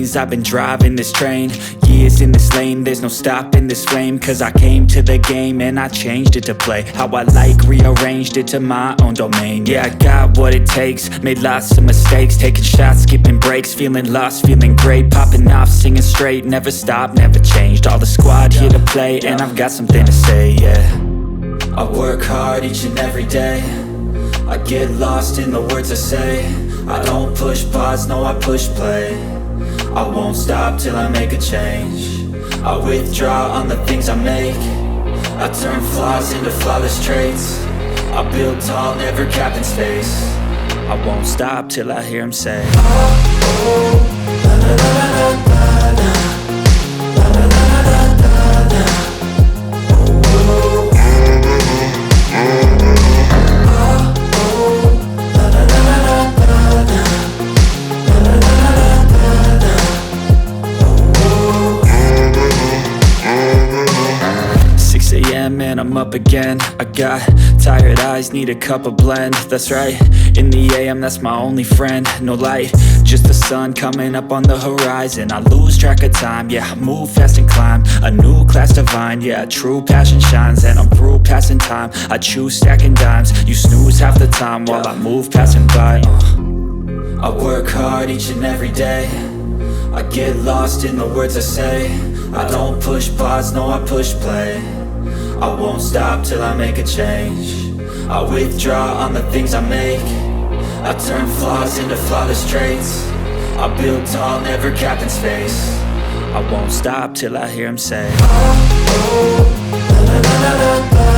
lanes, I've been driving this train. Years in this lane, there's no stopping this flame. Cause I came to the game and I changed it to play how I like, rearranged it to my own domain. Yeah, I got what it takes, made lots of mistakes, taking shots, skipping breaks, feeling lost, feeling great, popping off, singing straight, never stopped, never changed. All the squad here to play, and I've got something to say, yeah. I work hard each and every day, I get lost in the words I say. I don't push pause, no I push play. I won't stop till I make a change. I withdraw on the things I make. I turn flaws into flawless traits. I build tall, never capped in space. I won't stop till I hear him say, oh, oh, la la la la la la. Man, I'm up again. I got tired eyes, need a cup of blend. That's right, in the AM, that's my only friend. No light, just the sun coming up on the horizon. I lose track of time, yeah, I move fast and climb a new class divine, yeah, true passion shines. And I'm through passing time, I choose stacking dimes. You snooze half the time while I move passing by. I work hard each and every day, I get lost in the words I say. I don't push pause, no I push play. I won't stop till I make a change. I withdraw on the things I make. I turn flaws into flawless traits. I build tall, never capped in space. I won't stop till I hear him say, oh, oh, la la la la la.